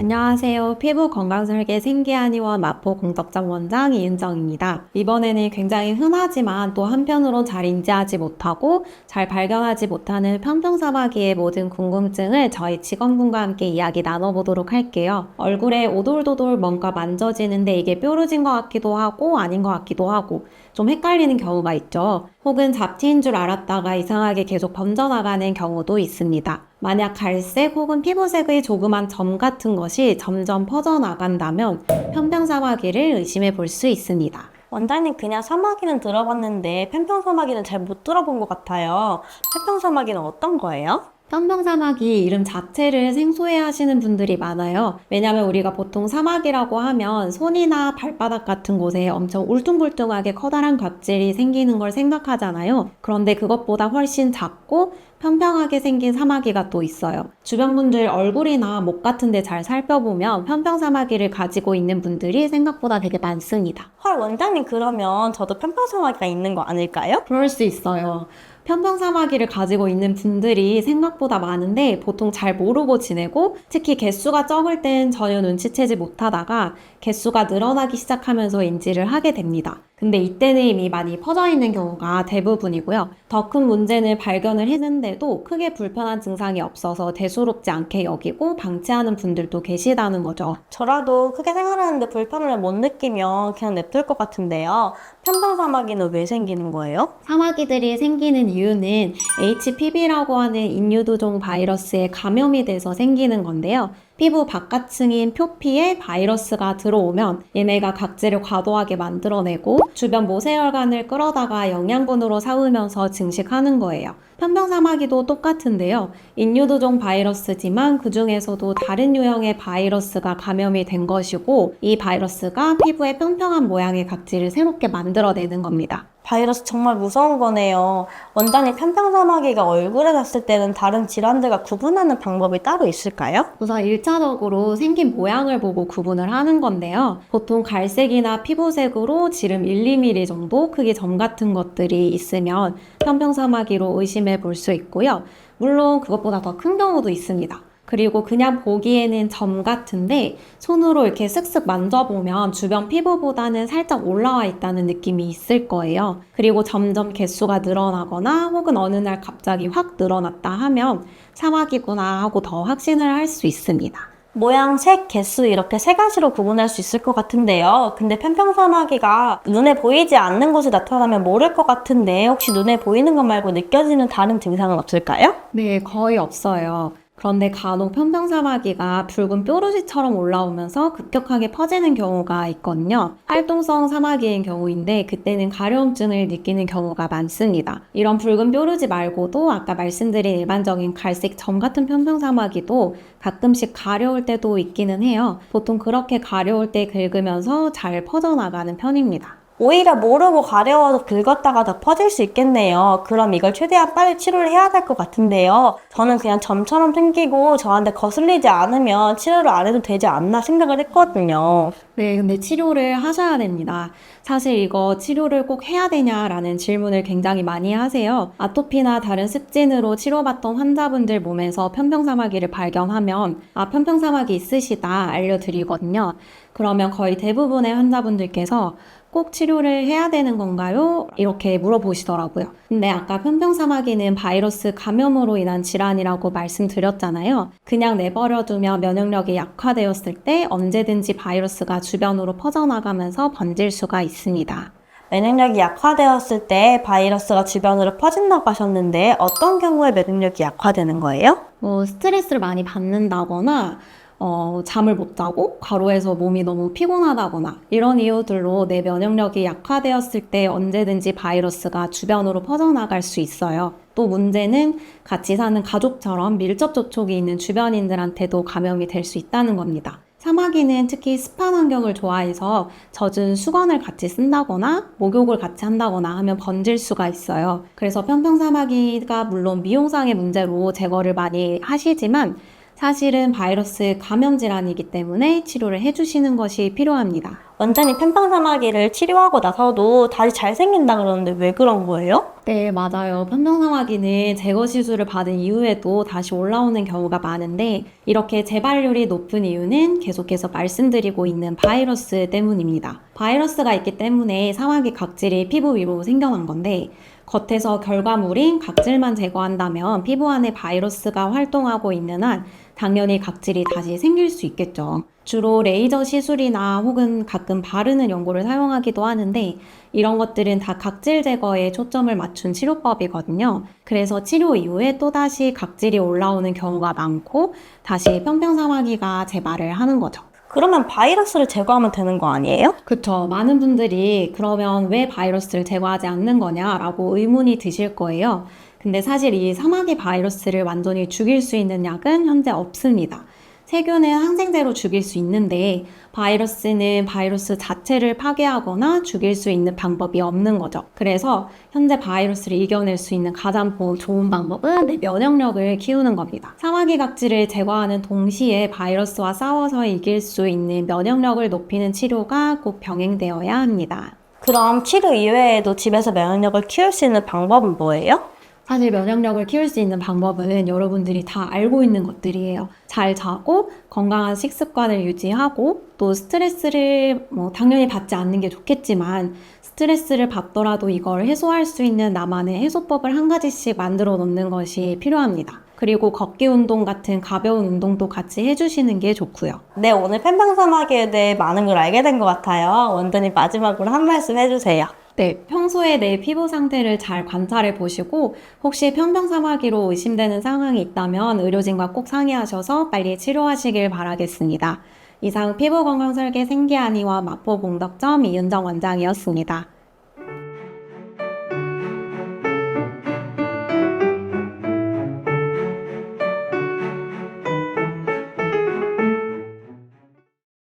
안녕하세요. 피부 건강설계 생기한의원 마포공덕점 원장 이은정입니다. 이번에는 굉장히 흔하지만 또 한편으론 잘 인지하지 못하고 잘 발견하지 못하는 편평사마귀의 모든 궁금증을 저희 직원분과 함께 이야기 나눠보도록 할게요. 얼굴에 오돌도돌 뭔가 만져지는데 이게 뾰루진 것 같기도 하고 아닌 것 같기도 하고 좀 헷갈리는 경우가 있죠. 혹은 잡티인 줄 알았다가 이상하게 계속 번져나가는 경우도 있습니다. 만약 갈색 혹은 피부색의 조그만 점 같은 것이 점점 퍼져나간다면 편평사마귀를 의심해 볼 수 있습니다. 원장님 그냥 사마귀는 들어봤는데 편평사마귀는 잘 못 들어본 것 같아요. 편평사마귀는 어떤 거예요? 편평사마귀 이름 자체를 생소해 하시는 분들이 많아요. 왜냐면 우리가 보통 사마귀라고 하면 손이나 발바닥 같은 곳에 엄청 울퉁불퉁하게 커다란 각질이 생기는 걸 생각하잖아요. 그런데 그것보다 훨씬 작고 평평하게 생긴 사마귀가 또 있어요. 주변 분들 얼굴이나 목 같은 데 잘 살펴보면 편평사마귀를 가지고 있는 분들이 생각보다 되게 많습니다. 헐, 원장님 그러면 저도 편평사마귀가 있는 거 아닐까요? 그럴 수 있어요. 편평사마귀를 가지고 있는 분들이 생각보다 많은데 보통 잘 모르고 지내고 특히 개수가 적을 땐 전혀 눈치채지 못하다가 개수가 늘어나기 시작하면서 인지를 하게 됩니다. 근데 이때는 이미 많이 퍼져 있는 경우가 대부분이고요. 더 큰 문제는 발견을 했는데도 크게 불편한 증상이 없어서 대수롭지 않게 여기고 방치하는 분들도 계시다는 거죠. 저라도 크게 생활하는데 불편을 못 느끼면 그냥 냅둘 것 같은데요. 편평사마귀는 왜 생기는 거예요? 사마귀들이 생기는 이유는 HPV라고 하는 인유두종 바이러스에 감염이 돼서 생기는 건데요. 피부 바깥층인 표피에 바이러스가 들어오면 얘네가 각질을 과도하게 만들어내고 주변 모세혈관을 끌어다가 영양분으로 삼으면서 증식하는 거예요. 편평사마귀도 똑같은데요. 인유두종 바이러스지만 그 중에서도 다른 유형의 바이러스가 감염이 된 것이고 이 바이러스가 피부에 평평한 모양의 각질을 새롭게 만들어내는 겁니다. 바이러스 정말 무서운 거네요. 원장님 편평사마귀가 얼굴에 닿았을 때는 다른 질환들과 구분하는 방법이 따로 있을까요? 우선 1차적으로 생긴 모양을 보고 구분을 하는 건데요. 보통 갈색이나 피부색으로 지름 1, 2mm 정도 크기 점 같은 것들이 있으면 편평사마귀로 의심해 볼 수 있고요. 물론 그것보다 더 큰 경우도 있습니다. 그리고 그냥 보기에는 점 같은데 손으로 이렇게 쓱쓱 만져보면 주변 피부보다는 살짝 올라와 있다는 느낌이 있을 거예요. 그리고 점점 개수가 늘어나거나 혹은 어느 날 갑자기 확 늘어났다 하면 사마귀구나 하고 더 확신을 할 수 있습니다. 모양, 색, 개수 이렇게 세 가지로 구분할 수 있을 것 같은데요. 근데 편평사마귀가 눈에 보이지 않는 곳에 나타나면 모를 것 같은데 혹시 눈에 보이는 것 말고 느껴지는 다른 증상은 없을까요? 네, 거의 없어요. 그런데 간혹 편평사마귀가 붉은 뾰루지처럼 올라오면서 급격하게 퍼지는 경우가 있거든요. 활동성 사마귀인 경우인데 그때는 가려움증을 느끼는 경우가 많습니다. 이런 붉은 뾰루지 말고도 아까 말씀드린 일반적인 갈색 점 같은 편평사마귀도 가끔씩 가려울 때도 있기는 해요. 보통 그렇게 가려울 때 긁으면서 잘 퍼져나가는 편입니다. 오히려 모르고 가려워서 긁었다가 더 퍼질 수 있겠네요. 그럼 이걸 최대한 빨리 치료를 해야 될 것 같은데요. 저는 그냥 점처럼 생기고 저한테 거슬리지 않으면 치료를 안 해도 되지 않나 생각을 했거든요. 네, 근데 치료를 하셔야 됩니다. 사실 이거 치료를 꼭 해야 되냐라는 질문을 굉장히 많이 하세요. 아토피나 다른 습진으로 치료받던 환자분들 몸에서 편평사마귀를 발견하면 편평사마귀 있으시다 알려드리거든요. 그러면 거의 대부분의 환자분들께서 꼭 치료를 해야 되는 건가요? 이렇게 물어보시더라고요. 근데 아까 편평사마귀는 바이러스 감염으로 인한 질환이라고 말씀드렸잖아요. 그냥 내버려두면 면역력이 약화되었을 때 언제든지 바이러스가 주변으로 퍼져나가면서 번질 수가 있습니다. 면역력이 약화되었을 때 바이러스가 주변으로 퍼진다고 하셨는데 어떤 경우에 면역력이 약화되는 거예요? 스트레스를 많이 받는다거나 잠을 못 자고 과로해서 몸이 너무 피곤하다거나 이런 이유들로 내 면역력이 약화되었을 때 언제든지 바이러스가 주변으로 퍼져나갈 수 있어요. 또 문제는 같이 사는 가족처럼 밀접 접촉이 있는 주변인들한테도 감염이 될 수 있다는 겁니다. 사마귀는 특히 습한 환경을 좋아해서 젖은 수건을 같이 쓴다거나 목욕을 같이 한다거나 하면 번질 수가 있어요. 그래서 편평사마귀가 물론 미용상의 문제로 제거를 많이 하시지만 사실은 바이러스 감염 질환이기 때문에 치료를 해주시는 것이 필요합니다. 원장님 편평사마귀를 치료하고 나서도 다시 잘 생긴다 그러는데 왜 그런 거예요? 네, 맞아요. 편평사마귀는 제거 시술을 받은 이후에도 다시 올라오는 경우가 많은데 이렇게 재발률이 높은 이유는 계속해서 말씀드리고 있는 바이러스 때문입니다. 바이러스가 있기 때문에 사마귀 각질이 피부 위로 생겨난 건데 겉에서 결과물인 각질만 제거한다면 피부 안에 바이러스가 활동하고 있는 한 당연히 각질이 다시 생길 수 있겠죠. 주로 레이저 시술이나 혹은 가끔 바르는 연고를 사용하기도 하는데 이런 것들은 다 각질 제거에 초점을 맞춘 치료법이거든요. 그래서 치료 이후에 또다시 각질이 올라오는 경우가 많고 다시 평평사마귀가 재발을 하는 거죠. 그러면 바이러스를 제거하면 되는 거 아니에요? 그쵸. 많은 분들이 그러면 왜 바이러스를 제거하지 않는 거냐라고 의문이 드실 거예요. 근데 사실 이 사마귀 바이러스를 완전히 죽일 수 있는 약은 현재 없습니다. 세균은 항생제로 죽일 수 있는데 바이러스는 바이러스 자체를 파괴하거나 죽일 수 있는 방법이 없는 거죠. 그래서 현재 바이러스를 이겨낼 수 있는 가장 좋은 방법은 내 면역력을 키우는 겁니다. 사마귀 각질을 제거하는 동시에 바이러스와 싸워서 이길 수 있는 면역력을 높이는 치료가 꼭 병행되어야 합니다. 그럼 치료 이외에도 집에서 면역력을 키울 수 있는 방법은 뭐예요? 사실 면역력을 키울 수 있는 방법은 여러분들이 다 알고 있는 것들이에요. 잘 자고 건강한 식습관을 유지하고 또 스트레스를 당연히 받지 않는 게 좋겠지만 스트레스를 받더라도 이걸 해소할 수 있는 나만의 해소법을 한 가지씩 만들어 놓는 것이 필요합니다. 그리고 걷기 운동 같은 가벼운 운동도 같이 해주시는 게 좋고요. 네, 오늘 편평사마귀에 대해 많은 걸 알게 된 것 같아요. 원장님 마지막으로 한 말씀 해주세요. 네, 평소에 내 피부 상태를 잘 관찰해 보시고 혹시 편평사마귀로 의심되는 상황이 있다면 의료진과 꼭 상의하셔서 빨리 치료하시길 바라겠습니다. 이상 피부건강설계 생기한의와 마포봉덕점 이은정 원장이었습니다.